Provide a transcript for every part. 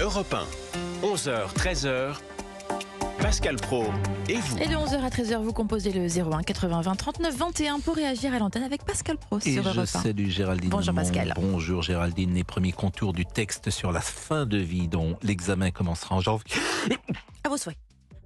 Europe 1, 11h, 13h, Pascal Praud et vous. Et de 11h à 13h, vous composez le 01 80 20 39 21 pour réagir à l'antenne avec Pascal Praud sur Europe 1. Et je salue Géraldine. Bonjour Pascal. Bonjour Géraldine. Les premiers contours du texte sur la fin de vie dont l'examen commencera en janvier. À vos souhaits.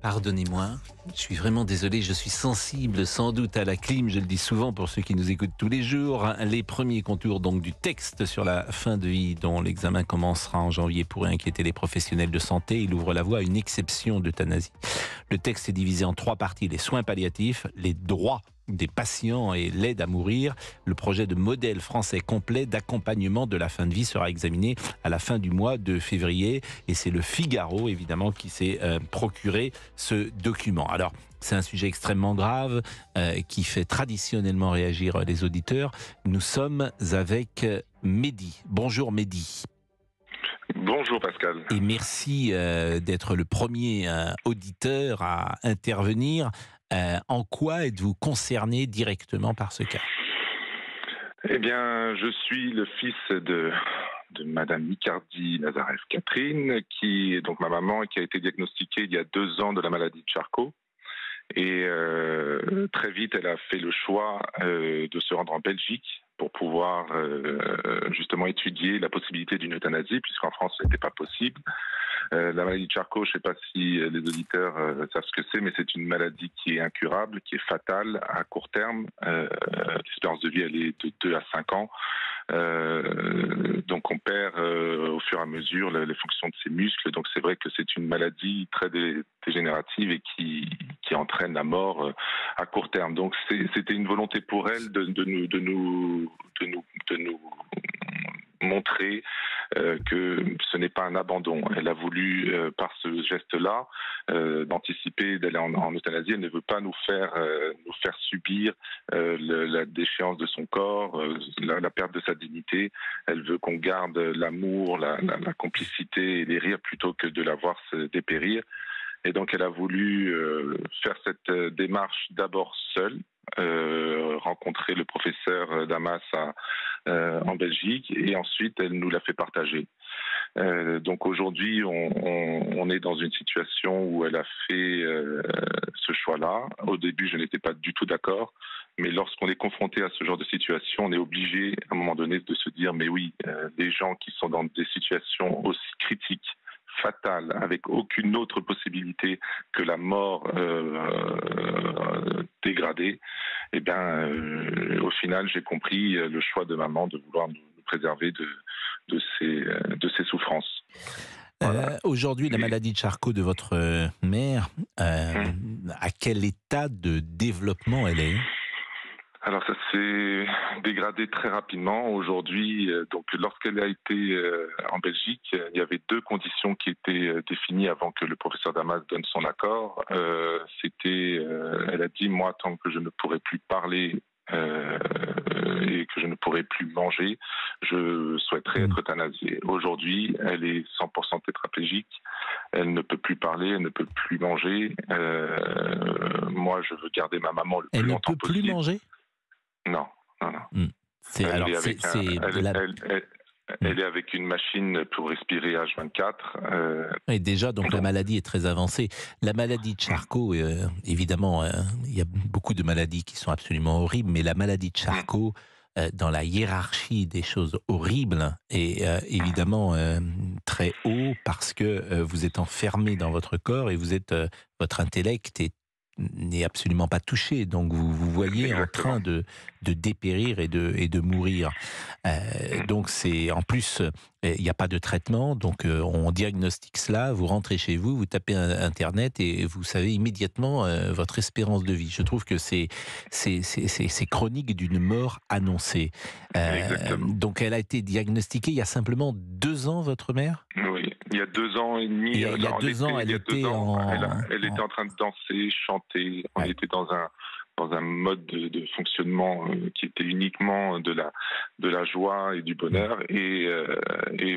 Pardonnez-moi, je suis vraiment désolé, je suis sensible sans doute à la clim, je le dis souvent pour ceux qui nous écoutent tous les jours. Les premiers contours donc du texte sur la fin de vie dont l'examen commencera en janvier pourrait inquiéter les professionnels de santé. Il ouvre la voie à une exception d'euthanasie. Le texte est divisé en 3 parties, les soins palliatifs, les droits des patients et l'aide à mourir. Le projet de modèle français complet d'accompagnement de la fin de vie sera examiné à la fin du mois de février et c'est le Figaro évidemment qui s'est procuré ce document. Alors c'est un sujet extrêmement grave qui fait traditionnellement réagir les auditeurs. Nous sommes avec Mehdi. Bonjour Mehdi. Bonjour Pascal. Et merci d'être le premier auditeur à intervenir. En quoi êtes-vous concerné directement par ce cas ? Eh bien, je suis le fils de Madame Micardi Nazarev Catherine, qui est donc ma maman et qui a été diagnostiquée il y a 2 ans de la maladie de Charcot. Et très vite, elle a fait le choix de se rendre en Belgique pour pouvoir justement étudier la possibilité d'une euthanasie, puisqu'en France, ce n'était pas possible. La maladie de Charcot, je ne sais pas si les auditeurs savent ce que c'est, mais c'est une maladie qui est incurable, qui est fatale à court terme. L'espérance de vie, elle est de 2 à 5 ans. Donc on perd au fur et à mesure les fonctions de ses muscles. Donc c'est vrai que c'est une maladie très dégénérative et qui entraîne la mort à court terme. Donc c'était une volonté pour elle de nous montrer que ce n'est pas un abandon. Elle a voulu, par ce geste-là, d'anticiper d'aller en euthanasie. Elle ne veut pas nous faire subir la déchéance de son corps, la perte de sa dignité. Elle veut qu'on garde l'amour, la complicité et les rires plutôt que de la voir se dépérir. Et donc elle a voulu faire cette démarche d'abord seule, rencontrer le professeur Damas en Belgique, et ensuite elle nous l'a fait partager. Donc aujourd'hui on est dans une situation où elle a fait ce choix-là. Au début je n'étais pas du tout d'accord, mais lorsqu'on est confronté à ce genre de situation, on est obligé à un moment donné de se dire mais oui, les gens qui sont dans des situations aussi critiques, fatale, avec aucune autre possibilité que la mort dégradée, eh bien, au final, j'ai compris le choix de maman de vouloir nous préserver de ces souffrances. Voilà. Aujourd'hui, la maladie de Charcot de votre mère, à quel état de développement elle est ? Alors ça s'est dégradé très rapidement. Aujourd'hui, donc lorsqu'elle a été en Belgique, il y avait 2 conditions qui étaient définies avant que le professeur Damas donne son accord. Elle a dit moi tant que je ne pourrai plus parler et que je ne pourrai plus manger, je souhaiterais être euthanasiée. Aujourd'hui, elle est 100% tétraplégique. Elle ne peut plus parler, elle ne peut plus manger. Moi, je veux garder ma maman le plus longtemps possible. Elle ne peut plus manger ? Non. Elle est avec une machine pour respirer H24. Et déjà, donc la maladie est très avancée. La maladie de Charcot, évidemment, il y a beaucoup de maladies qui sont absolument horribles, mais la maladie de Charcot, dans la hiérarchie des choses horribles, est évidemment très haut parce que vous êtes enfermé dans votre corps et votre intellect n'est absolument pas touché, donc vous voyez en train de dépérir et de mourir. Donc c'est en plus il n'y a pas de traitement, donc on diagnostique cela, vous rentrez chez vous, vous tapez Internet et vous savez immédiatement votre espérance de vie. Je trouve que c'est chronique d'une mort annoncée. Donc elle a été diagnostiquée il y a simplement 2 ans, votre mère ? Oui, il y a 2 ans et demi. Et il y a 2 ans, elle était en train de danser, chanter. On était dans un mode de fonctionnement qui était uniquement de la joie et du bonheur. Et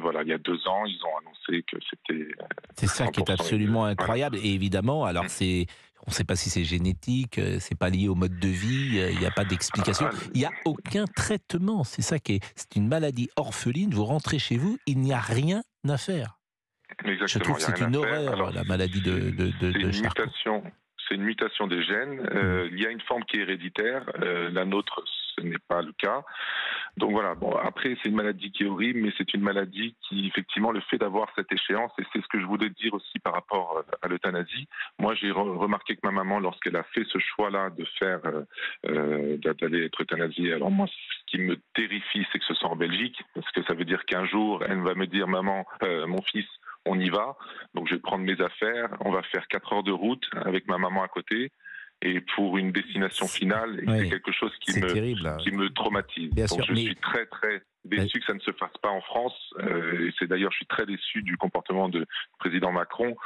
voilà, il y a 2 ans, ils ont annoncé que c'était... C'est ça qui est absolument incroyable. Et évidemment, alors on ne sait pas si c'est génétique, c'est pas lié au mode de vie, il n'y a pas d'explication. Il n'y a aucun traitement. C'est ça c'est une maladie orpheline. Vous rentrez chez vous, il n'y a rien à faire. Exactement. Je trouve que c'est une horreur, Alors, la maladie de Charcot. C'est une mutation des gènes. Il y a une forme qui est héréditaire. La nôtre, ce n'est pas le cas. Donc voilà. Bon, après, c'est une maladie qui est horrible, mais c'est une maladie qui, effectivement, le fait d'avoir cette échéance, et c'est ce que je voulais dire aussi par rapport à l'euthanasie. Moi, j'ai remarqué que ma maman, lorsqu'elle a fait ce choix-là de faire, d'aller être euthanasiée, alors moi, ce qui me terrifie, c'est que ce soit en Belgique, parce que ça veut dire qu'un jour, elle va me dire, maman, mon fils, on y va, donc je vais prendre mes affaires, on va faire 4 heures de route avec ma maman à côté, et pour une destination finale, et c'est quelque chose qui me traumatise. Bien donc sûr, je suis très très déçu que ça ne se fasse pas en France, et c'est d'ailleurs, je suis très déçu du comportement du président Macron,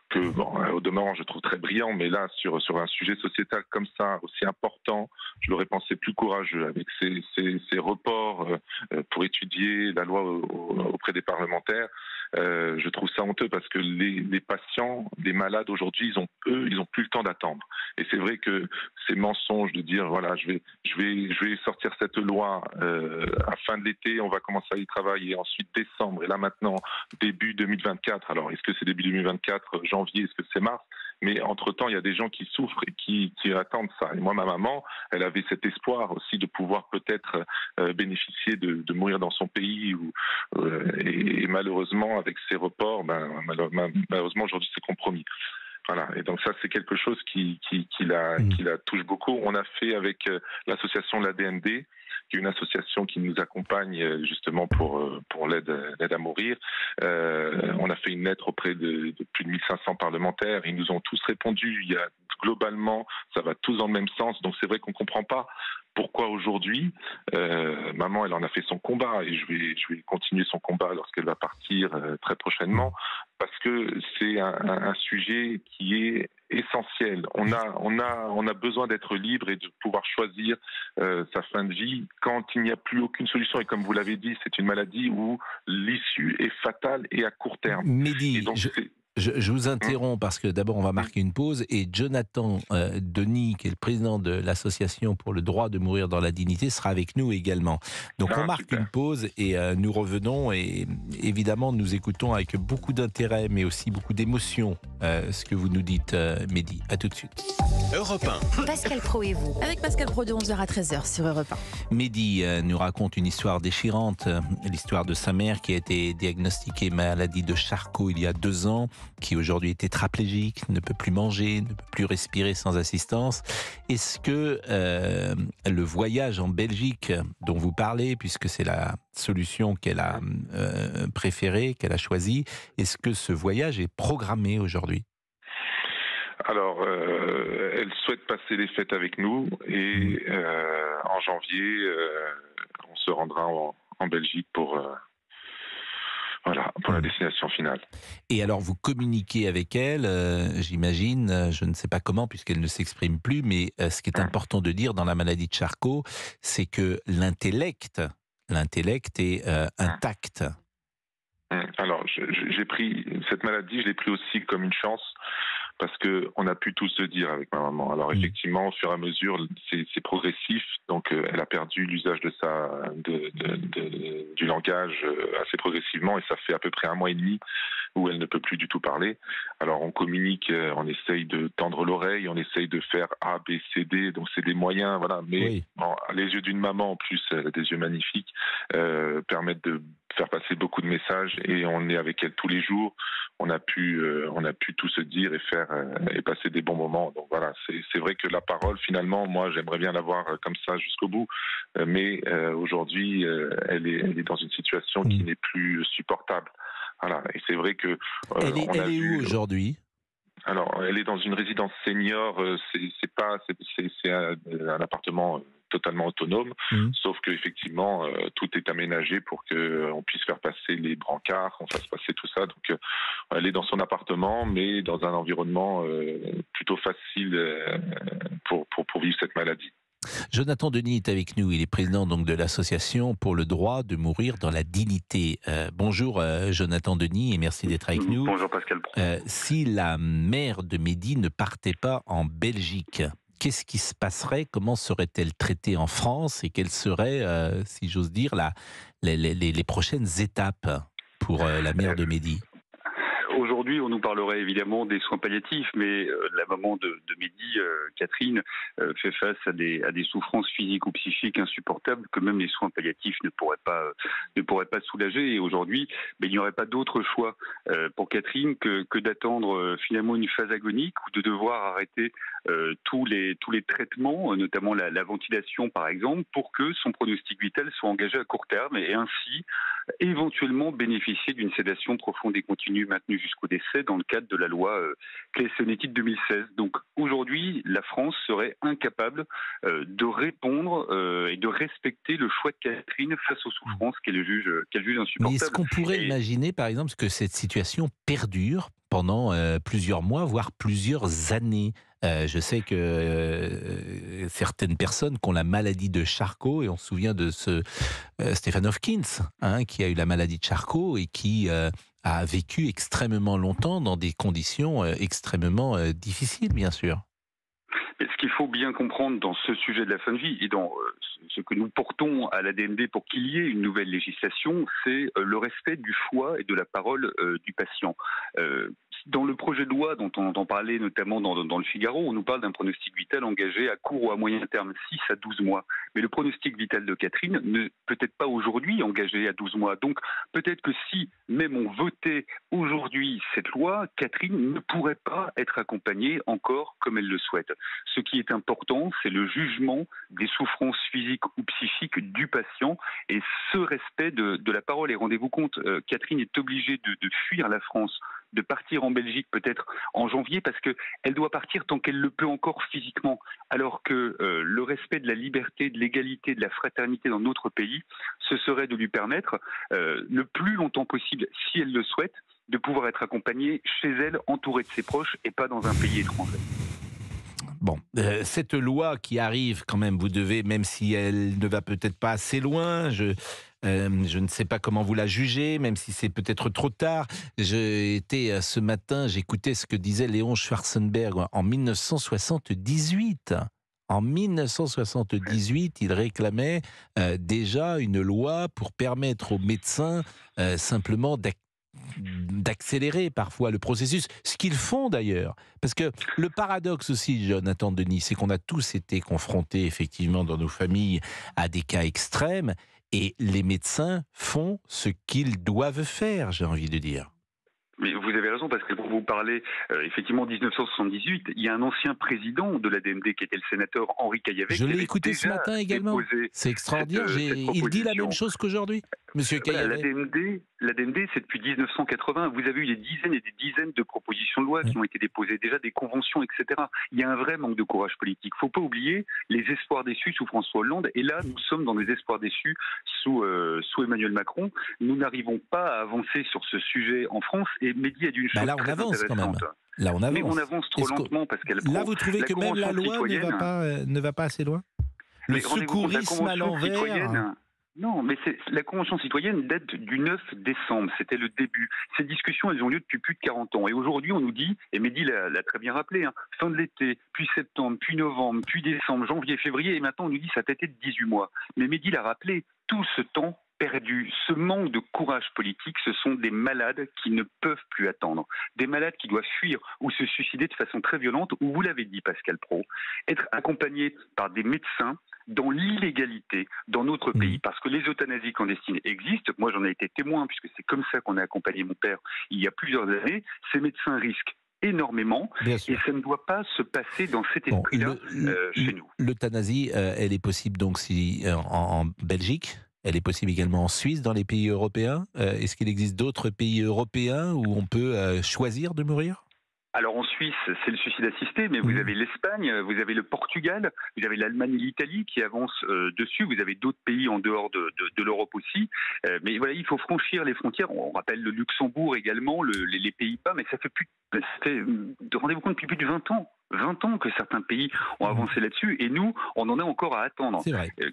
que bon, au demeurant je trouve très brillant, mais là sur un sujet sociétal comme ça, aussi important, je l'aurais pensé plus courageux, avec ces reports pour étudier la loi auprès des parlementaires. Je trouve ça honteux parce que les patients, les malades aujourd'hui, ils ont plus le temps d'attendre. Et c'est vrai que ces mensonges de dire voilà, je vais sortir cette loi à fin de l'été, on va commencer à y travailler, ensuite décembre, et là maintenant début 2024. Alors est-ce que c'est début 2024, janvier, est-ce que c'est mars? Mais entre-temps, il y a des gens qui souffrent et qui attendent ça. Et moi, ma maman, elle avait cet espoir aussi de pouvoir peut-être bénéficier de mourir dans son pays. Et malheureusement, avec ces reports, malheureusement, aujourd'hui, c'est compromis. Voilà. Et donc ça, c'est quelque chose qui la touche beaucoup. On a fait avec l'association l'ADND, qui est une association qui nous accompagne justement pour l'aide à mourir. On a fait une lettre auprès de plus de 1500 parlementaires. Ils nous ont tous répondu. Globalement, ça va tous dans le même sens. Donc c'est vrai qu'on ne comprend pas pourquoi aujourd'hui, maman, elle en a fait son combat, et je vais continuer son combat lorsqu'elle va partir très prochainement, parce que c'est un sujet qui est essentiel. On a besoin d'être libre et de pouvoir choisir sa fin de vie quand il n'y a plus aucune solution. Et comme vous l'avez dit, c'est une maladie où l'issue est fatale et à court terme. Mehdi, je vous interromps parce que d'abord on va marquer une pause, et Jonathan Denis, qui est le président de l'association pour le droit de mourir dans la dignité, sera avec nous également. Donc on marque une pause et nous revenons, et évidemment nous écoutons avec beaucoup d'intérêt mais aussi beaucoup d'émotion ce que vous nous dites, Mehdi. À tout de suite. Europe 1. Pascal Praud et vous. Avec Pascal Praud de 11h à 13h sur Europe 1. Mehdi nous raconte une histoire déchirante, l'histoire de sa mère qui a été diagnostiquée maladie de Charcot il y a 2 ans, qui aujourd'hui est tétraplégique, ne peut plus manger, ne peut plus respirer sans assistance. Est-ce que le voyage en Belgique dont vous parlez, puisque c'est la solution qu'elle a préférée, qu'elle a choisie, est-ce que ce voyage est programmé aujourd'hui ? Alors, elle souhaite passer les fêtes avec nous, et en janvier, on se rendra en Belgique pour la destination finale. Et alors, vous communiquez avec elle, j'imagine, je ne sais pas comment, puisqu'elle ne s'exprime plus, mais ce qui est important de dire dans la maladie de Charcot, c'est que l'intellect est intact. Alors, j'ai pris cette maladie, je l'ai pris aussi comme une chance, parce que on a pu tout se dire avec ma maman. Alors effectivement, au fur et à mesure, c'est progressif. Donc, elle a perdu l'usage du langage assez progressivement, et ça fait à peu près 1 mois et demi où elle ne peut plus du tout parler. Alors, on communique, on essaye de tendre l'oreille, on essaye de faire A, B, C, D. Donc, c'est des moyens, voilà. Mais les yeux d'une maman, en plus, elle a des yeux magnifiques, permettent de faire passer beaucoup de messages, et on est avec elle tous les jours. On a pu tout se dire et passer des bons moments. Donc voilà, c'est vrai que la parole, finalement, moi, j'aimerais bien l'avoir comme ça jusqu'au bout. Mais aujourd'hui, elle est dans une situation qui n'est plus supportable. Voilà. Et c'est vrai que elle est où aujourd'hui ? Alors, elle est dans une résidence senior. C'est un appartement totalement autonome, sauf que effectivement tout est aménagé pour que on puisse faire passer les brancards, qu'on fasse passer tout ça. Donc elle est dans son appartement, mais dans un environnement plutôt facile pour vivre cette maladie. Jonathan Denis est avec nous, il est président donc de l'association pour le droit de mourir dans la dignité. Bonjour Jonathan Denis, et merci d'être avec nous. Bonjour Pascal. Si la mère de Mehdi ne partait pas en Belgique, qu'est-ce qui se passerait? Comment serait-elle traitée en France? Et quelles seraient, si j'ose dire, les prochaines étapes pour la mère de Mehdi? aujourd'hui, on nous parlerait évidemment des soins palliatifs, mais la maman de Mehdi, Catherine, fait face à des souffrances physiques ou psychiques insupportables que même les soins palliatifs ne pourraient pas soulager. Et aujourd'hui, il n'y aurait pas d'autre choix pour Catherine que d'attendre finalement une phase agonique ou de devoir arrêter tous les traitements, notamment la ventilation par exemple, pour que son pronostic vital soit engagé à court terme et ainsi éventuellement bénéficier d'une sédation profonde et continue maintenue jusqu'au décès dans le cadre de la loi Claes-Leonetti de 2016. Donc aujourd'hui, la France serait incapable de répondre et de respecter le choix de Catherine face aux souffrances qu'elle juge insupportables. Mais est-ce qu'on pourrait imaginer, par exemple, que cette situation perdure pendant plusieurs mois, voire plusieurs années? Je sais que certaines personnes qui ont la maladie de Charcot, et on se souvient de ce Stephen Hopkins, qui a eu la maladie de Charcot et qui a vécu extrêmement longtemps dans des conditions extrêmement difficiles, bien sûr. Et ce qu'il faut bien comprendre dans ce sujet de la fin de vie et dans ce que nous portons à la DMD pour qu'il y ait une nouvelle législation, c'est le respect du choix et de la parole du patient. Dans le projet de loi dont on entend parler notamment dans le Figaro, on nous parle d'un pronostic vital engagé à court ou à moyen terme, 6 à 12 mois. Mais le pronostic vital de Catherine ne peut-être pas aujourd'hui engagé à 12 mois. Donc peut-être que si même on votait aujourd'hui cette loi, Catherine ne pourrait pas être accompagnée encore comme elle le souhaite. Ce qui est important, c'est le jugement des souffrances physiques ou psychiques du patient et ce respect de la parole. Et rendez-vous compte, Catherine est obligée de fuir la France, de partir en Belgique peut-être en janvier parce qu'elle doit partir tant qu'elle le peut encore physiquement. Alors que le respect de la liberté, de l'égalité, de la fraternité dans notre pays, ce serait de lui permettre le plus longtemps possible, si elle le souhaite, de pouvoir être accompagnée chez elle, entourée de ses proches et pas dans un pays étranger. Bon, cette loi qui arrive quand même, vous devez, même si elle ne va peut-être pas assez loin, je ne sais pas comment vous la jugez, même si c'est peut-être trop tard. Ce matin, j'écoutais ce que disait Léon Schwarzenberg en 1978. En 1978, il réclamait déjà une loi pour permettre aux médecins simplement d'accélérer parfois le processus, ce qu'ils font d'ailleurs. Parce que le paradoxe aussi, Jonathan Denis, c'est qu'on a tous été confrontés effectivement dans nos familles à des cas extrêmes et les médecins font ce qu'ils doivent faire, j'ai envie de dire. Mais vous avez raison, parce que pour vous parler, effectivement, 1978, il y a un ancien président de la DMD qui était le sénateur Henri Caillavet. Je l'ai écouté ce matin également. C'est extraordinaire. Il dit la même chose qu'aujourd'hui, Monsieur Caillavet. La DMD, c'est depuis 1980. Vous avez eu des dizaines et des dizaines de propositions de loi qui ont été déposées, déjà des conventions, etc. Il y a un vrai manque de courage politique. Il ne faut pas oublier les espoirs déçus sous François Hollande. Et là, nous sommes dans des espoirs déçus sous Emmanuel Macron. Nous n'arrivons pas à avancer sur ce sujet en France. Et Mehdi a dit une chose là, on très avance intéressante. Quand même. Là, on avance. Mais on avance trop lentement parce qu'elle Là, vous trouvez que même la loi ne va pas assez loin? Le secourisme à l'envers. Non, mais la Convention citoyenne date du 9 décembre, c'était le début. Ces discussions, elles ont lieu depuis plus de 40 ans. Et aujourd'hui, on nous dit, et Mehdi l'a très bien rappelé, fin de l'été, puis septembre, puis novembre, puis décembre, janvier, février, et maintenant on nous dit ça a été de 18 mois. Mais Mehdi l'a rappelé, tout ce temps perdu, ce manque de courage politique, ce sont des malades qui ne peuvent plus attendre. Des malades qui doivent fuir ou se suicider de façon très violente, ou vous l'avez dit Pascal Praud, être accompagnés par des médecins dans l'illégalité dans notre pays, parce que les euthanasies clandestines existent. Moi, j'en ai été témoin, puisque c'est comme ça qu'on a accompagné mon père il y a plusieurs années. Ces médecins risquent énormément, et ça ne doit pas se passer dans cet esprit-là chez nous. L'euthanasie, elle est possible donc en Belgique? Elle est possible également en Suisse, dans les pays européens. Est-ce qu'il existe d'autres pays européens où on peut choisir de mourir? Alors en Suisse, c'est le suicide assisté, mais vous avez l'Espagne, vous avez le Portugal, vous avez l'Allemagne et l'Italie qui avancent dessus, vous avez d'autres pays en dehors de l'Europe aussi. Mais voilà, il faut franchir les frontières. On rappelle le Luxembourg également, les Pays-Bas, mais ça fait rendez-vous compte, depuis plus de 20 ans. 20 ans que certains pays ont avancé là-dessus et nous, on en a encore à attendre.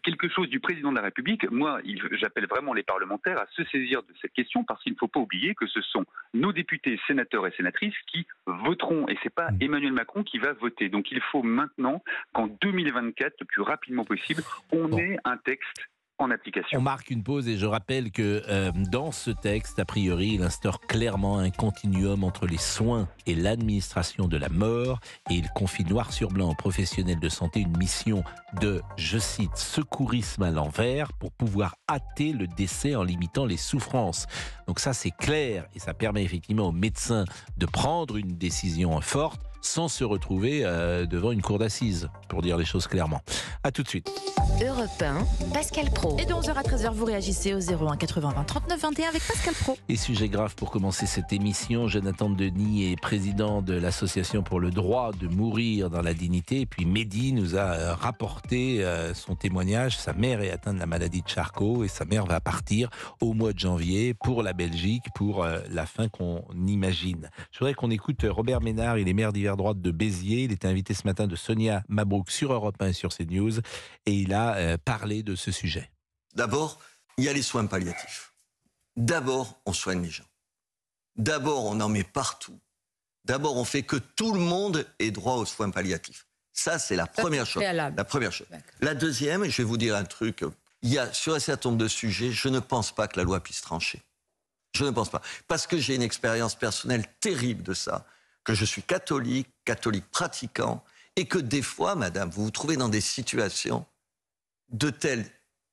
Quelque chose du président de la République, moi, j'appelle vraiment les parlementaires à se saisir de cette question parce qu'il ne faut pas oublier que ce sont nos députés, sénateurs et sénatrices qui voteront et c'est pas Emmanuel Macron qui va voter. Donc il faut maintenant qu'en 2024, le plus rapidement possible, on ait un texte en application. On marque une pause et je rappelle que dans ce texte, a priori, il instaure clairement un continuum entre les soins et l'administration de la mort et il confie noir sur blanc aux professionnels de santé une mission de, je cite, secourisme à l'envers pour pouvoir hâter le décès en limitant les souffrances. Donc ça, c'est clair et ça permet effectivement aux médecins de prendre une décision forte sans se retrouver devant une cour d'assises, pour dire les choses clairement. À tout de suite. Europe 1, Pascal Praud. Et de 11h à 13h, vous réagissez au 01 80 20 39 21 avec Pascal Praud. Et sujet grave pour commencer cette émission, Jonathan Denis est président de l'Association pour le droit de mourir dans la dignité. Et puis Mehdi nous a rapporté son témoignage. Sa mère est atteinte de la maladie de Charcot et sa mère va partir au mois de janvier pour la Belgique, pour la fin qu'on imagine. Je voudrais qu'on écoute Robert Ménard, il est maire d'hiver droite de Béziers. Il était invité ce matin de Sonia Mabrouk sur Europe 1 et sur CNews et il a parlé de ce sujet. D'abord, il y a les soins palliatifs. D'abord, on soigne les gens. D'abord, on en met partout. D'abord, on fait que tout le monde ait droit aux soins palliatifs. Ça, c'est la première chose. La première chose. La deuxième, je vais vous dire un truc. Il y a sur un certain nombre de sujets, je ne pense pas que la loi puisse trancher. Je ne pense pas. Parce que j'ai une expérience personnelle terrible de ça. Que je suis catholique pratiquant, et que des fois, madame, vous vous trouvez dans des situations de telles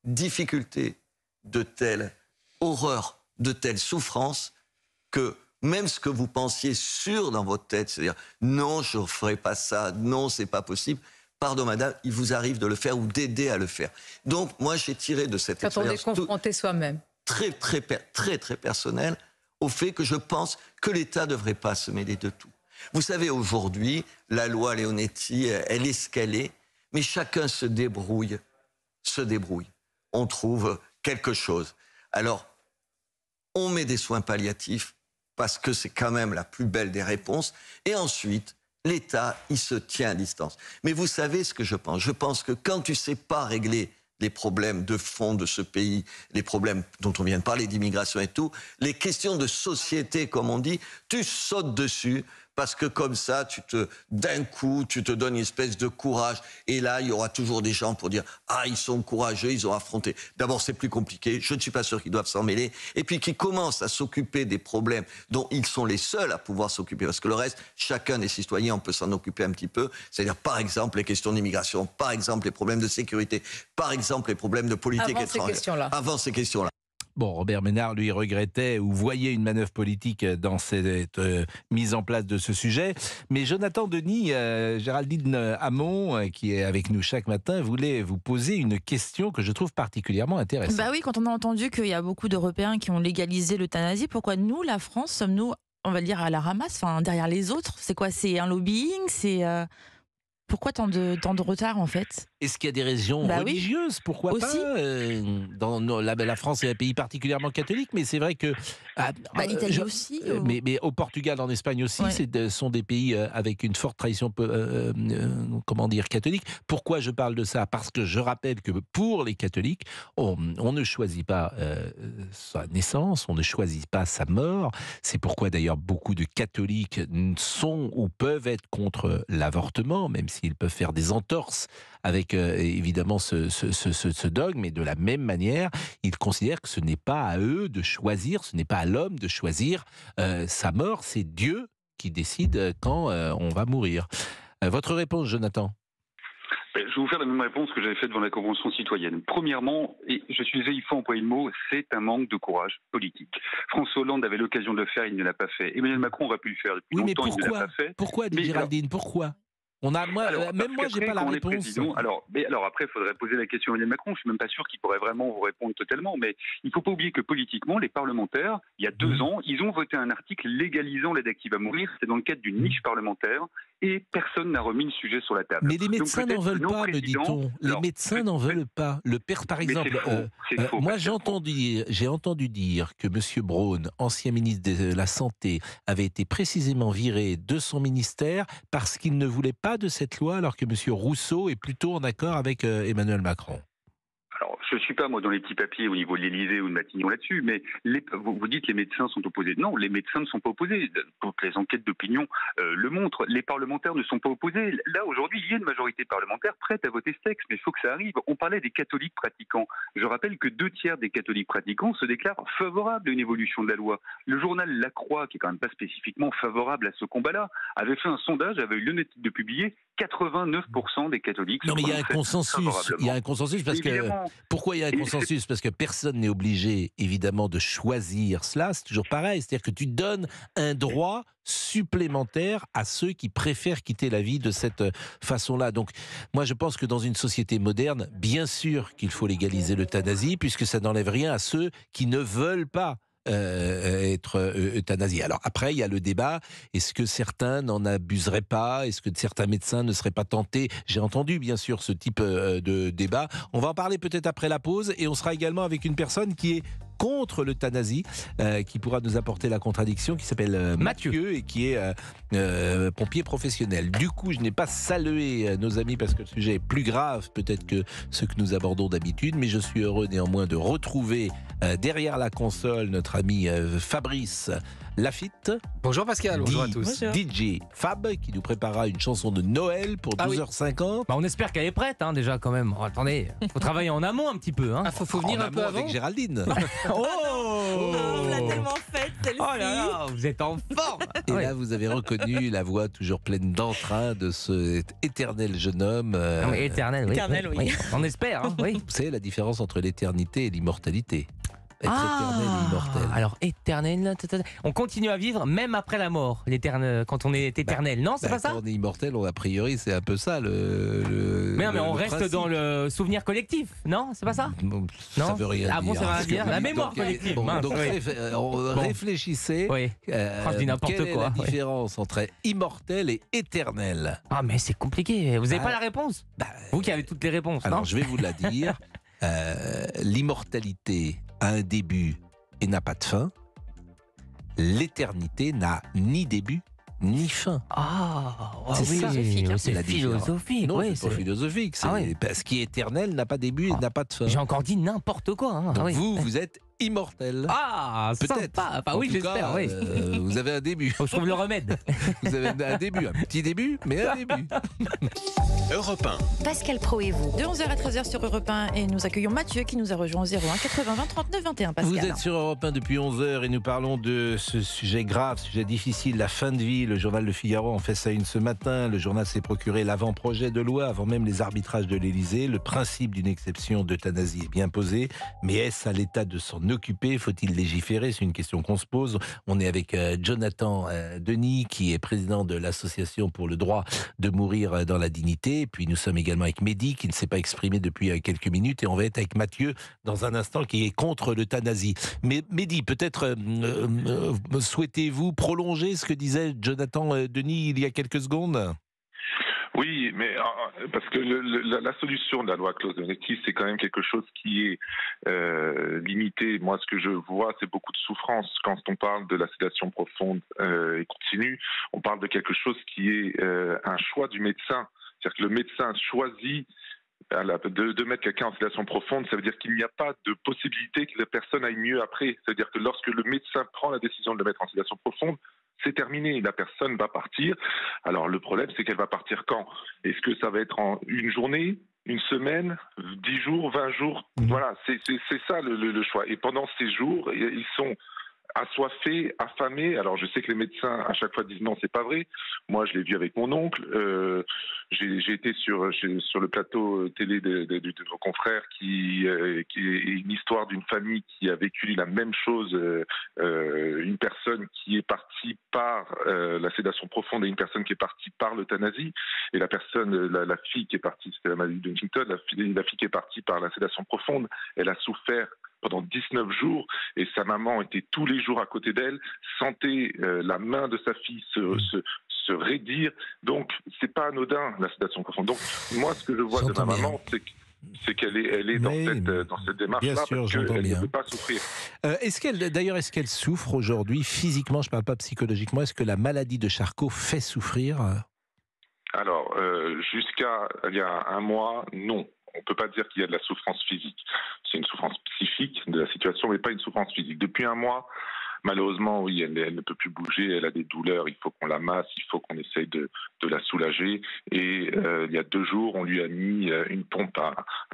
difficultés, de telle horreur, de telle souffrance, que même ce que vous pensiez sûr dans votre tête, c'est-à-dire « non, je ne ferai pas ça, non, c'est pas possible », pardon madame, il vous arrive de le faire ou d'aider à le faire. Donc moi, j'ai tiré de cette expérience... Quand on est confronté soi-même. Très personnel, au fait que je pense que l'État ne devrait pas se mêler de tout. Vous savez, aujourd'hui, la loi Leonetti, elle est ce qu'elle est, mais chacun se débrouille. On trouve quelque chose. Alors, on met des soins palliatifs parce que c'est quand même la plus belle des réponses. Et ensuite, l'État, il se tient à distance. Mais vous savez ce que je pense ? Je pense que quand tu ne sais pas régler les problèmes de fond de ce pays, les problèmes dont on vient de parler, d'immigration et tout, les questions de société, comme on dit, tu sautes dessus. Parce que comme ça, d'un coup, tu te donnes une espèce de courage. Et là, il y aura toujours des gens pour dire « Ah, ils sont courageux, ils ont affronté. » D'abord, c'est plus compliqué. Je ne suis pas sûr qu'ils doivent s'en mêler. Et puis, qu'ils commencent à s'occuper des problèmes dont ils sont les seuls à pouvoir s'occuper. Parce que le reste, chacun des citoyens, on peut s'en occuper un petit peu. C'est-à-dire, par exemple, les questions d'immigration, par exemple, les problèmes de sécurité, par exemple, les problèmes de politique étrangère. Avant ces questions-là. Bon, Robert Ménard, lui, regrettait ou voyait une manœuvre politique dans cette mise en place de ce sujet. Mais Jonathan Denis, Géraldine Hamon, qui est avec nous chaque matin, voulait vous poser une question que je trouve particulièrement intéressante. Bah oui, quand on a entendu qu'il y a beaucoup d'Européens qui ont légalisé l'euthanasie, pourquoi nous, la France, sommes-nous, on va le dire, à la ramasse, enfin, derrière les autres ? C'est quoi ? C'est un lobbying ? Pourquoi tant de retard, en fait ? Est-ce qu'il y a des raisons religieuses ? Pourquoi aussi pas la France est un pays particulièrement catholique, mais c'est vrai que... l'Italie aussi. Mais au Portugal, en Espagne aussi, ce sont des pays avec une forte tradition catholique. Pourquoi je parle de ça ? Parce que je rappelle que pour les catholiques, on ne choisit pas sa naissance, on ne choisit pas sa mort. C'est pourquoi d'ailleurs beaucoup de catholiques sont ou peuvent être contre l'avortement, même s'ils peuvent faire des entorses avec évidemment ce dogme, mais de la même manière, ils considèrent que ce n'est pas à eux de choisir, ce n'est pas à l'homme de choisir sa mort, c'est Dieu qui décide quand on va mourir. Votre réponse, Jonathan ? Je vais vous faire la même réponse que j'avais faite devant la Convention citoyenne. Premièrement, et je suis désolé, il faut employer le mot, c'est un manque de courage politique. François Hollande avait l'occasion de le faire, il ne l'a pas fait. Emmanuel Macron aurait pu le faire depuis longtemps, il ne l'a pas fait. Pourquoi, Géraldine, pourquoi ? Moi, j'ai pas la réponse. Alors après, il faudrait poser la question à Emmanuel Macron. Je suis même pas sûr qu'il pourrait vraiment vous répondre totalement. Mais il faut pas oublier que politiquement, les parlementaires, il y a 2 ans, ils ont voté un article légalisant l'aide active à mourir. C'est dans le cadre d'une niche parlementaire. Et personne n'a remis le sujet sur la table. Mais les médecins n'en veulent pas, me dit-on. Les médecins n'en veulent pas. Le père, par exemple, moi j'ai entendu dire que M. Braun, ancien ministre de la Santé, avait été précisément viré de son ministère parce qu'il ne voulait pas de cette loi, alors que M. Rousseau est plutôt en accord avec Emmanuel Macron. Alors, je suis pas, moi, dans les petits papiers au niveau de l'Élysée ou de Matignon là-dessus, mais vous dites les médecins sont opposés. Non, les médecins ne sont pas opposés. Donc, les enquêtes d'opinion le montrent. Les parlementaires ne sont pas opposés. Là, aujourd'hui, il y a une majorité parlementaire prête à voter ce texte, mais il faut que ça arrive. On parlait des catholiques pratiquants. Je rappelle que 2/3 des catholiques pratiquants se déclarent favorables à une évolution de la loi. Le journal La Croix, qui est quand même pas spécifiquement favorable à ce combat-là, avait fait un sondage, avait eu l'honnêteté de publier 89% des catholiques. Non, mais il y a un consensus. Il y a un consensus parce Évidemment. que. Pourquoi il y a un consensus? Parce que personne n'est obligé, évidemment, de choisir cela. C'est toujours pareil. C'est-à-dire que tu donnes un droit supplémentaire à ceux qui préfèrent quitter la vie de cette façon-là. Donc, moi, je pense que dans une société moderne, bien sûr qu'il faut légaliser l'euthanasie, puisque ça n'enlève rien à ceux qui ne veulent pas être euthanasiés. Alors après, il y a le débat, est-ce que certains n'en abuseraient pas? Est-ce que certains médecins ne seraient pas tentés? J'ai entendu bien sûr ce type de débat. On va en parler peut-être après la pause, et on sera également avec une personne qui est contre l'euthanasie, qui pourra nous apporter la contradiction, qui s'appelle Mathieu et qui est pompier professionnel. Du coup, je n'ai pas salué nos amis parce que le sujet est plus grave peut-être que ce que nous abordons d'habitude, mais je suis heureux néanmoins de retrouver derrière la console notre ami Fabrice Lafitte. Bonjour Pascal, bonjour à tous. DJ Fab, qui nous préparera une chanson de Noël pour 12h50. Bah, on espère qu'elle est prête déjà quand même. Oh, attendez, faut travailler en amont un petit peu. Hein. Faut venir un peu avant. Avec Géraldine. On l'a tellement faite, celle-ci. Oh là là, vous êtes en forme. Et là, vous avez reconnu la voix toujours pleine d'entrain de cet éternel jeune homme. Éternel, oui. Éternel, oui. On espère, hein, oui. Vous savez la différence entre l'éternité et l'immortalité? Être éternel et immortel. Alors éternel, on continue à vivre même après la mort, l'éternel, quand on est éternel. Non, c'est pas ça? Quand on est immortel, a priori, c'est un peu ça mais on reste principe. Dans le souvenir collectif, non? C'est pas ça? Non, Non, ça veut rien dire. Ah bon, ça veut rien dire. La mémoire donc, collective. Bon, mince, donc oui. réfléchissez. Oui. Je dis n'importe quelle quoi. est la différence entre immortel et éternel? Ah mais c'est compliqué. Vous n'avez pas la réponse? Vous qui avez toutes les réponses. Alors non, je vais vous la dire. L'immortalité a un début et n'a pas de fin. L'éternité n'a ni début ni fin. C'est oui, philosophique, hein. c'est la philosophique. Non, Oui, c'est pas philosophique. Ah ouais. Ce qui est éternel n'a pas de début et n'a pas de fin. J'ai encore dit n'importe quoi. Hein. Donc oui. vous êtes immortel. Peut-être. Enfin, oui, j'espère. Oui. Vous avez un début. Faut que je trouve le remède. Vous avez un début, un petit début, mais un début. Europe 1. Pascal Praud et vous. De 11h à 13h sur Europe 1, et nous accueillons Mathieu qui nous a rejoint au 01 80 20 39 21. Pascal. Vous êtes sur Europe 1 depuis 11h et nous parlons de ce sujet grave, sujet difficile, la fin de vie. Le journal Le Figaro en fait ça une ce matin. Le journal s'est procuré l'avant-projet de loi avant même les arbitrages de l'Élysée. Le principe d'une exception d'euthanasie est bien posé, mais est-ce à l'État de s'en occuper? Faut-il légiférer? C'est une question qu'on se pose. On est avec Jonathan Denis, qui est président de l'association pour le droit de mourir dans la dignité. Et puis nous sommes également avec Mehdi, qui ne s'est pas exprimé depuis quelques minutes. Et on va être avec Mathieu dans un instant, qui est contre l'euthanasie. Mais Mehdi, peut-être souhaitez-vous prolonger ce que disait Jonathan Denis il y a quelques secondes? Oui, mais parce que la solution de la loi Claus-Donati, c'est quand même quelque chose qui est limité. Moi, ce que je vois, c'est beaucoup de souffrance. Quand on parle de la sédation profonde et continue, on parle de quelque chose qui est un choix du médecin. C'est-à-dire que le médecin choisit de mettre quelqu'un en sédation profonde. Ça veut dire qu'il n'y a pas de possibilité que la personne aille mieux après. C'est-à-dire que lorsque le médecin prend la décision de le mettre en sédation profonde, c'est terminé, la personne va partir. Alors le problème, c'est qu'elle va partir quand? Est-ce que ça va être en une journée, une semaine, 10 jours, 20 jours? Voilà, c'est ça le choix. Et pendant ces jours, ils sont assoiffés, affamés. Alors je sais que les médecins à chaque fois disent non, c'est pas vrai. Moi, je l'ai vu avec mon oncle. J'ai été sur le plateau télé de vos confrères qui est une histoire d'une famille qui a vécu la même chose. Une personne qui est partie par la sédation profonde et une personne qui est partie par l'euthanasie. Et la personne, la fille qui est partie, c'était la maladie de Huntington, la fille qui est partie par la sédation profonde, elle a souffert pendant 19 jours, et sa maman était tous les jours à côté d'elle, sentait la main de sa fille se raidir. Donc, c'est pas anodin, la sédation profonde. Donc, moi, ce que je vois de ma maman, c'est qu'elle est dans cette démarche-là, parce qu'elle ne veut pas souffrir. Est-ce qu'elle souffre aujourd'hui, physiquement, je ne parle pas psychologiquement, est-ce que la maladie de Charcot fait souffrir? Alors, jusqu'à il y a un mois, non. on peut pas dire qu'il y a de la souffrance physique. C'est une souffrance psychique de la situation, mais pas une souffrance physique. Depuis un mois, malheureusement, oui, elle ne peut plus bouger, elle a des douleurs, il faut qu'on la masse, il faut qu'on essaye de la soulager. Et il y a 2 jours, on lui a mis une pompe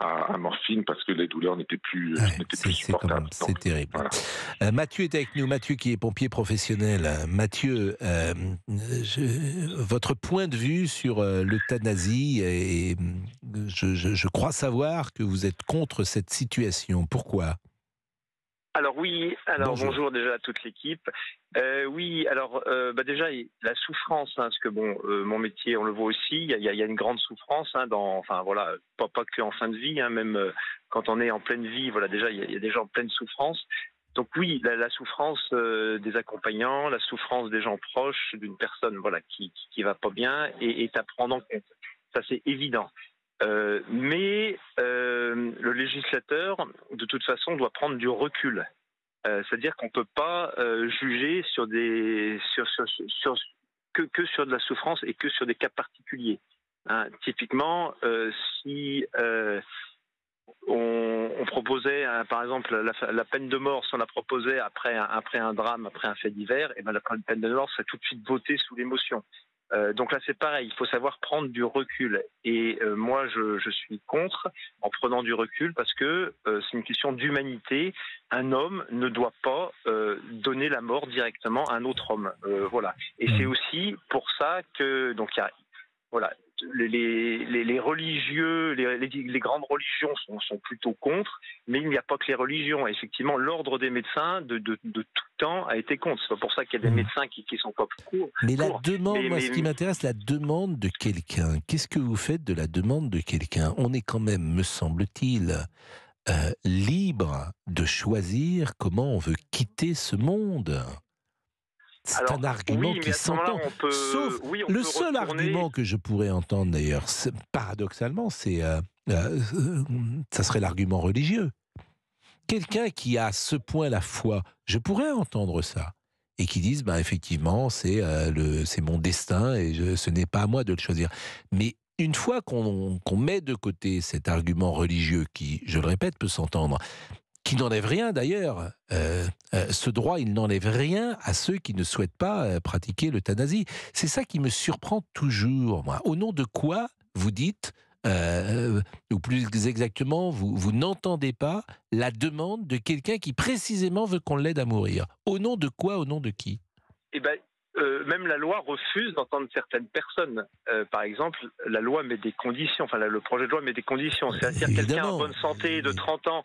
à morphine parce que les douleurs n'étaient plus, supportables. C'est terrible. Voilà. Mathieu est avec nous, Mathieu qui est pompier professionnel. Mathieu, votre point de vue sur l'euthanasie, et je crois savoir que vous êtes contre cette situation. Pourquoi ? Alors oui, bonjour déjà à toute l'équipe. Oui, alors déjà la souffrance, parce que mon métier, on le voit aussi, il y a une grande souffrance, pas que en fin de vie, même quand on est en pleine vie, voilà, déjà il y a des gens en pleine souffrance. Donc oui, la souffrance des accompagnants, la souffrance des gens proches d'une personne, voilà, qui va pas bien, est à prendre en compte. Ça c'est évident. Mais le législateur, de toute façon, doit prendre du recul. C'est-à-dire qu'on ne peut pas juger sur que sur de la souffrance et que sur des cas particuliers. Typiquement, si on proposait, par exemple, la peine de mort, si on la proposait après un drame, après un fait divers, et la peine de mort serait tout de suite votée sous l'émotion. Donc là, c'est pareil, il faut savoir prendre du recul. Et moi, je suis contre en prenant du recul parce que c'est une question d'humanité. Un homme ne doit pas donner la mort directement à un autre homme. Voilà. Et c'est aussi pour ça que donc il y a les religieux, les grandes religions sont plutôt contre, mais il n'y a pas que les religions. Effectivement, l'ordre des médecins de tout temps a été contre. C'est pas pour ça qu'il y a des médecins qui sont pas courts. Mais la demande, ce qui m'intéresse, la demande de quelqu'un. Qu'est-ce que vous faites de la demande de quelqu'un ? On est quand même, me semble-t-il, libre de saisir comment on veut quitter ce monde. C'est un argument qui s'entend. Sauf le seul argument que je pourrais entendre, d'ailleurs, paradoxalement, ça serait l'argument religieux. Quelqu'un qui a à ce point la foi, je pourrais entendre ça, et qui dise, effectivement, c'est mon destin et ce n'est pas à moi de le choisir. Mais une fois qu'on met de côté cet argument religieux qui, je le répète, peut s'entendre, qui n'enlève rien d'ailleurs. Ce droit, il n'enlève rien à ceux qui ne souhaitent pas pratiquer l'euthanasie. C'est ça qui me surprend toujours, moi. Au nom de quoi vous dites, ou plus exactement, vous n'entendez pas la demande de quelqu'un qui précisément veut qu'on l'aide à mourir? Au nom de quoi? Au nom de qui? Même la loi refuse d'entendre certaines personnes. Par exemple, la loi met des conditions, le projet de loi met des conditions. C'est-à-dire quelqu'un en bonne santé de 30 ans...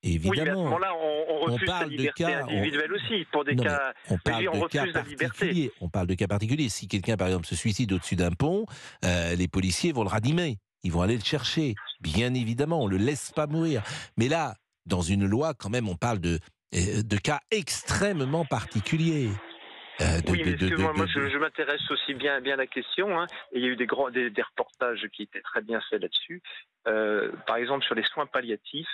Évidemment. Oui, mais à ce moment-là, on refuse la liberté individuelle aussi. Pour des cas, on refuse la liberté. On parle de cas particuliers. Si quelqu'un, par exemple, se suicide au-dessus d'un pont, les policiers vont le ranimer. Ils vont aller le chercher. Bien évidemment, on ne le laisse pas mourir. Mais là, dans une loi, quand même, on parle de cas extrêmement particuliers. Moi, je m'intéresse aussi bien à la question. Et il y a eu des reportages qui étaient très bien faits là-dessus. Par exemple, sur les soins palliatifs.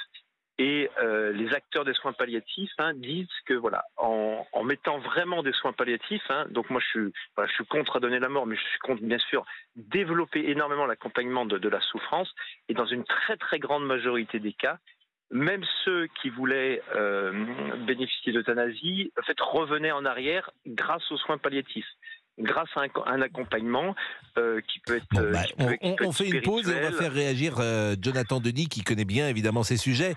Et les acteurs des soins palliatifs disent que en mettant vraiment des soins palliatifs, donc moi je suis contre à donner la mort, mais je suis contre bien sûr développer énormément l'accompagnement de la souffrance. Et dans une très très grande majorité des cas, même ceux qui voulaient bénéficier d'euthanasie, en fait, revenaient en arrière grâce aux soins palliatifs. Grâce à un accompagnement qui peut être... on fait une pause et on va faire réagir Jonathan Denis qui connaît bien évidemment ces sujets.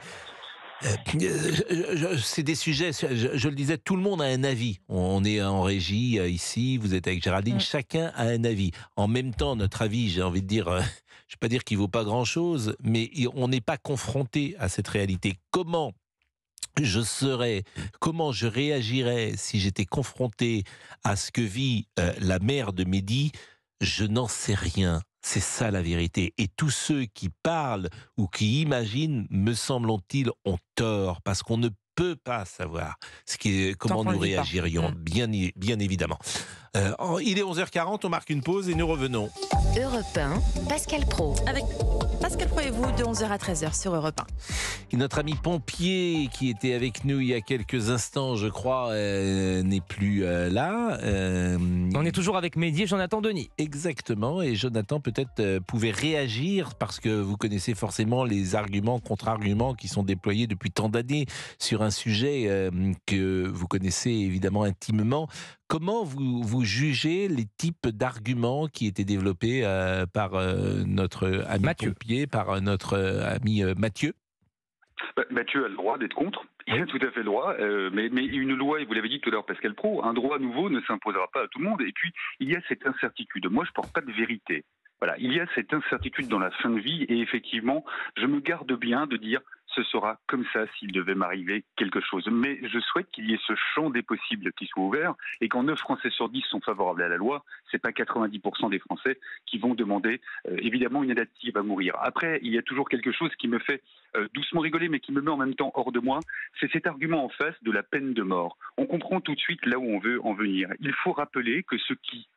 C'est des sujets, je le disais, tout le monde a un avis. On est en régie ici, vous êtes avec Géraldine, chacun a un avis. En même temps, notre avis, j'ai envie de dire, je ne vais pas dire qu'il ne vaut pas grand-chose, mais on n'est pas confronté à cette réalité. Comment je réagirais si j'étais confronté à ce que vit la mère de Mehdi? Je n'en sais rien. C'est ça la vérité. Et tous ceux qui parlent ou qui imaginent, me semble-t-il, ont tort, parce qu'on ne peut pas savoir comment nous réagirions, bien évidemment. Il est 11h40, on marque une pause et nous revenons. Europe 1, Pascal Praud. Avec Pascal Praud et vous de 11h à 13h sur Europe 1. Et notre ami pompier qui était avec nous il y a quelques instants, je crois, n'est plus là. On est toujours avec Mehdi et Jonathan Denis. Exactement, et Jonathan peut-être pouvait réagir parce que vous connaissez forcément les arguments, contre-arguments qui sont déployés depuis tant d'années sur un sujet que vous connaissez évidemment intimement. Comment vous jugez les types d'arguments qui étaient développés par notre ami pompier, par notre ami Mathieu? Mathieu a le droit d'être contre. Il a tout à fait le droit, mais une loi, et vous l'avez dit tout à l'heure Pascal Praud, un droit nouveau ne s'imposera pas à tout le monde. Et puis, il y a cette incertitude. Moi, je ne porte pas de vérité. Voilà, il y a cette incertitude dans la fin de vie et effectivement, je me garde bien de dire ce sera comme ça s'il devait m'arriver quelque chose. Mais je souhaite qu'il y ait ce champ des possibles qui soit ouvert et quand 9 Français sur 10 sont favorables à la loi, c'est pas 90% des Français qui vont demander évidemment une aide active à mourir. Après, il y a toujours quelque chose qui me fait doucement rigoler mais qui me met en même temps hors de moi, c'est cet argument en face de la peine de mort. On comprend tout de suite là où on veut en venir. Il faut rappeler que ce qui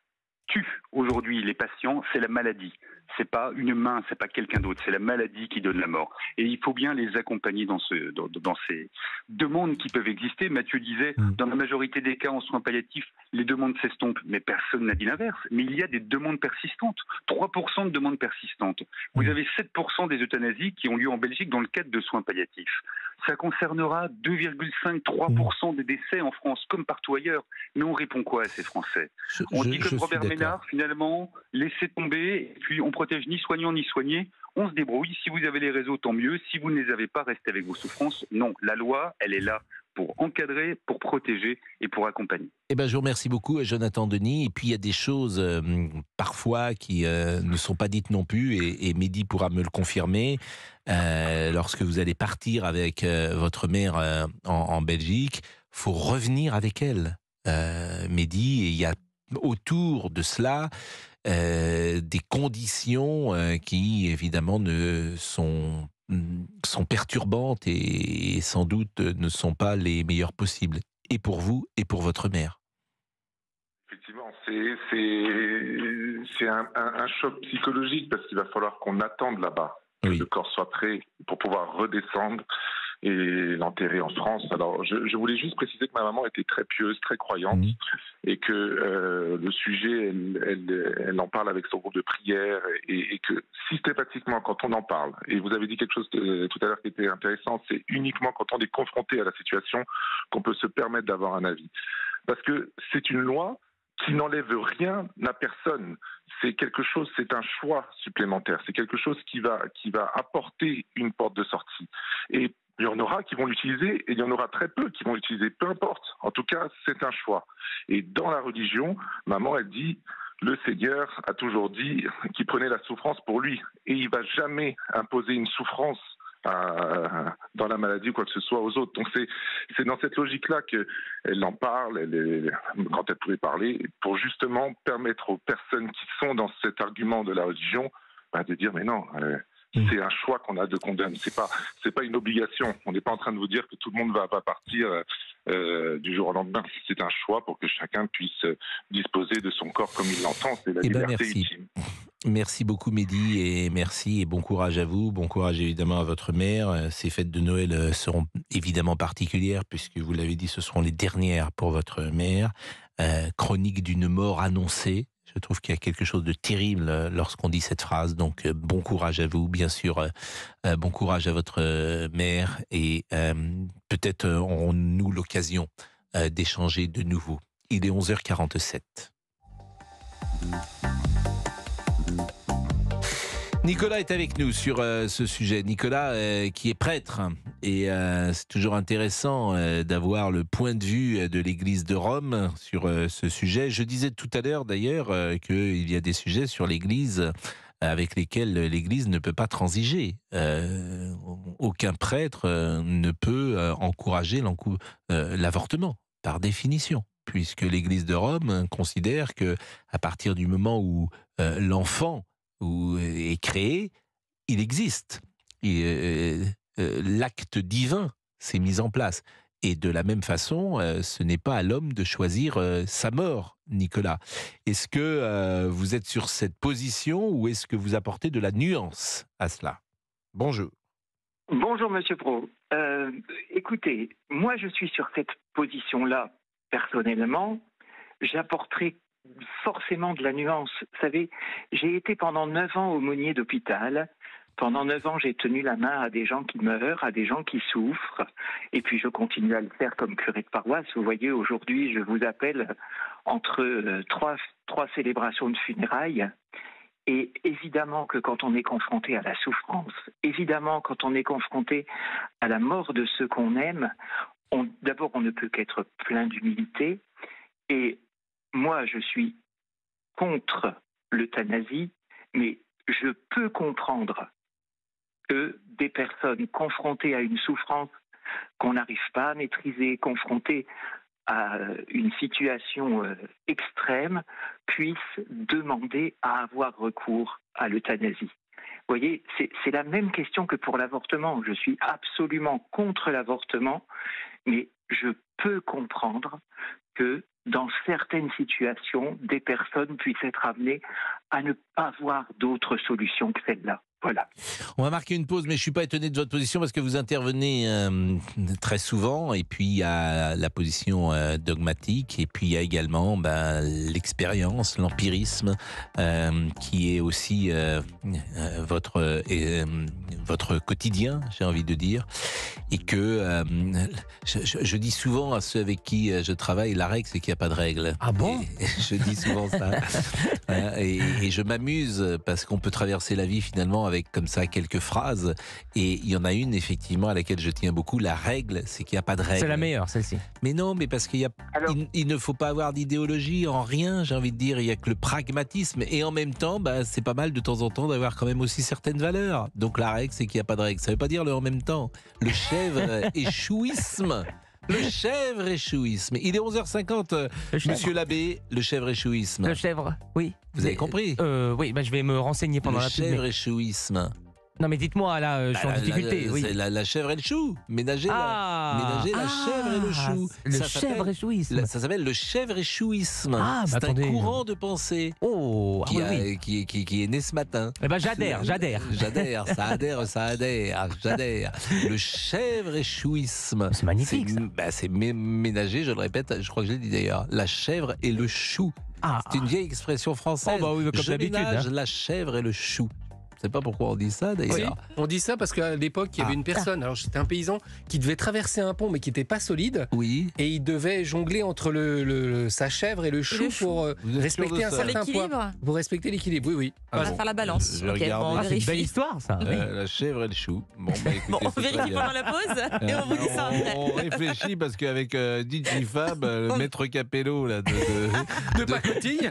tue aujourd'hui les patients, c'est la maladie. C'est pas une main, c'est pas quelqu'un d'autre, c'est la maladie qui donne la mort. Et il faut bien les accompagner dans ces demandes qui peuvent exister. Mathieu disait, dans la majorité des cas en soins palliatifs, les demandes s'estompent, mais personne n'a dit l'inverse. Mais il y a des demandes persistantes, 3% de demandes persistantes. Vous avez 7% des euthanasies qui ont lieu en Belgique dans le cadre de soins palliatifs. Ça concernera 2,5-3% des décès en France, comme partout ailleurs. Mais on répond quoi à ces Français? On dit comme Robert Ménard, finalement, laissez tomber, et puis on protège ni soignants ni soignés. On se débrouille. Si vous avez les réseaux, tant mieux. Si vous ne les avez pas, restez avec vos souffrances. Non, la loi, elle est là pour encadrer, pour protéger et pour accompagner. Eh ben, je vous remercie beaucoup, Jonathan Denis. Et puis, il y a des choses, parfois, qui ne sont pas dites non plus, et Mehdi pourra me le confirmer. Lorsque vous allez partir avec votre mère en Belgique, il faut revenir avec elle, Mehdi. Et il y a autour de cela des conditions qui, évidemment, sont perturbantes et sans doute ne sont pas les meilleures possibles, et pour vous et pour votre mère. Effectivement, c'est un choc psychologique parce qu'il va falloir qu'on attende là-bas, que le corps soit prêt pour pouvoir redescendre et l'enterrer en France. Alors, je voulais juste préciser que ma maman était très pieuse, très croyante, et que le sujet, elle en parle avec son groupe de prière, et que systématiquement, quand on en parle, et vous avez dit quelque chose tout à l'heure qui était intéressant, c'est uniquement quand on est confronté à la situation qu'on peut se permettre d'avoir un avis. Parce que c'est une loi qui n'enlève rien à personne. C'est quelque chose, c'est un choix supplémentaire. C'est quelque chose qui va apporter une porte de sortie. Et il y en aura qui vont l'utiliser et il y en aura très peu qui vont l'utiliser. Peu importe. En tout cas, c'est un choix. Et dans la religion, maman, elle dit, le Seigneur a toujours dit qu'il prenait la souffrance pour lui. Et il ne va jamais imposer une souffrance dans la maladie ou quoi que ce soit aux autres. Donc c'est dans cette logique-là qu'elle en parle, quand elle pouvait parler, pour justement permettre aux personnes qui sont dans cet argument de la religion de dire mais non, c'est un choix qu'on a de condamner. C'est pas une obligation. On n'est pas en train de vous dire que tout le monde va partir du jour au lendemain. C'est un choix pour que chacun puisse disposer de son corps comme il l'entend. C'est la liberté ultime. Merci beaucoup Mehdi, et merci et bon courage à vous, bon courage évidemment à votre mère. Ces fêtes de Noël seront évidemment particulières puisque vous l'avez dit, ce seront les dernières pour votre mère. Chronique d'une mort annoncée. Je trouve qu'il y a quelque chose de terrible lorsqu'on dit cette phrase, donc bon courage à vous, bien sûr, bon courage à votre mère, et peut-être aurons-nous l'occasion d'échanger de nouveau. Il est 11h47. Nicolas est avec nous sur ce sujet. Nicolas qui est prêtre, et c'est toujours intéressant d'avoir le point de vue de l'Église de Rome sur ce sujet. Je disais tout à l'heure d'ailleurs qu'il y a des sujets sur l'Église avec lesquels l'Église ne peut pas transiger. Aucun prêtre ne peut encourager l'avortement, par définition, puisque l'Église de Rome considère que à partir du moment où l'enfant est créé, il existe. L'acte divin s'est mis en place. Et de la même façon, ce n'est pas à l'homme de choisir sa mort, Nicolas. Est-ce que vous êtes sur cette position ou est-ce que vous apportez de la nuance à cela? Bonjour. Bonjour Monsieur Pro. Écoutez, moi je suis sur cette position-là personnellement. J'apporterai forcément de la nuance. Vous savez, j'ai été pendant 9 ans aumônier d'hôpital. Pendant 9 ans, j'ai tenu la main à des gens qui meurent, à des gens qui souffrent. Et puis, je continue à le faire comme curé de paroisse. Vous voyez, aujourd'hui, je vous appelle entre trois célébrations de funérailles. Et évidemment que quand on est confronté à la souffrance, évidemment quand on est confronté à la mort de ceux qu'on aime, d'abord, on ne peut qu'être plein d'humilité. Et moi, je suis contre l'euthanasie, mais je peux comprendre que des personnes confrontées à une souffrance qu'on n'arrive pas à maîtriser, confrontées à une situation extrême, puissent demander à avoir recours à l'euthanasie. Vous voyez, c'est la même question que pour l'avortement. Je suis absolument contre l'avortement, mais je peux comprendre que dans certaines situations, des personnes puissent être amenées à ne pas voir d'autre solution que celle-là. Voilà. On va marquer une pause, mais je ne suis pas étonné de votre position parce que vous intervenez très souvent, et puis il y a la position dogmatique, et puis il y a également l'expérience, l'empirisme, qui est aussi votre quotidien, j'ai envie de dire, et que je dis souvent à ceux avec qui je travaille, la règle c'est qu'il n'y a pas de règle. Ah bon? Je dis souvent ça. Et je m'amuse parce qu'on peut traverser la vie finalement avec comme ça quelques phrases, et il y en a une effectivement à laquelle je tiens beaucoup. La règle, c'est qu'il n'y a pas de règle. C'est la meilleure, celle-ci. Mais non, mais parce qu'il ne faut pas avoir d'idéologie en rien, j'ai envie de dire. Il n'y a que le pragmatisme, et en même temps, c'est pas mal de temps en temps d'avoir quand même aussi certaines valeurs. Donc la règle, c'est qu'il n'y a pas de règle. Ça ne veut pas dire le en même temps. Le chèvre échouisme. Le chèvre échouisme. Il est 11h50, monsieur l'abbé, le chèvre échouisme. Le chèvre, oui. Vous avez compris? Oui, je vais me renseigner pendant la pub. Le chèvre échouisme. Non mais dites-moi, là, je suis en difficulté. C'est la chèvre et le chou. Ménager la chèvre et le chou. Le chèvre échouisme. Ça s'appelle le chèvre échouisme. C'est un courant de pensée qui est né ce matin. Eh ben j'adhère. J'adhère, ça adhère. Le chèvre échouisme. C'est magnifique. C'est ménager, je le répète, je crois que je l'ai dit d'ailleurs. La chèvre et le chou. C'est une vieille expression française. Oui, comme d'habitude. Ménage la chèvre et le chou. Je ne sais pas pourquoi on dit ça d'ailleurs. Oui, on dit ça parce qu'à l'époque, il y avait une personne, alors c'était un paysan, qui devait traverser un pont mais qui n'était pas solide. Oui. Et il devait jongler entre sa chèvre et le chou pour respecter un certain poids. Pour respecter l'équilibre, oui. On va faire la balance. Je regarde. C'est une belle histoire, ça. La chèvre et le chou. Écoutez, on vérifie pendant la pause et on vous dit ça après. On réfléchit parce qu'avec DJ Fab, le maître Capello là, de pacotille.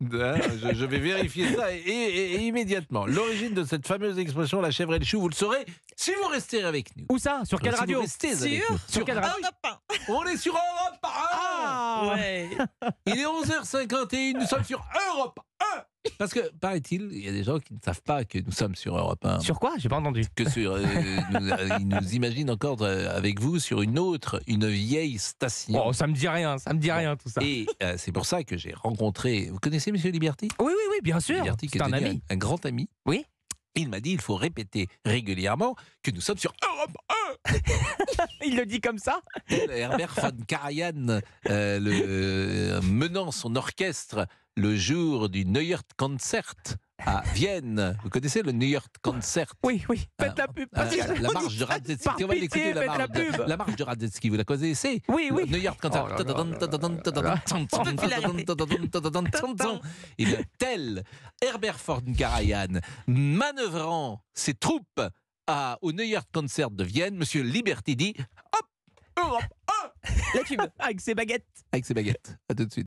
Je vais vérifier ça et immédiatement. L'origine de cette fameuse expression, la chèvre et le chou, vous le saurez si vous restez avec nous. Où ça? Sur quelle radio? Sur quelle radio? On est sur Europe 1. Ouais. Il est 11h51, nous sommes sur Europe 1. Parce que, paraît-il, il y a des gens qui ne savent pas que nous sommes sur Europe 1. Sur quoi? J'ai pas entendu. Que sur, ils nous imaginent encore avec vous sur une vieille station. Oh, ça me dit rien tout ça. Et c'est pour ça que j'ai rencontré... Vous connaissez Monsieur Liberty? Oui, bien sûr. Liberty, c'est un ami. Un grand ami. Oui. Il m'a dit il faut répéter régulièrement que nous sommes sur Europe 1. Il le dit comme ça. Herbert von Karajan, menant son orchestre le jour du Neujahrskoncert à Vienne. Vous connaissez le Neujahrskoncert? Oui. Faites la pub. La marche de Radetzky. On va l'écouter, la marche de Radetzky. Vous la connaissez? Oui. Neujahrskoncert. Et bien, tel Herbert von Karajan, manœuvrant ses troupes au Neujahrskoncert de Vienne, Monsieur Liberty dit hop, Europe 1. La pub avec ses baguettes. À tout de suite.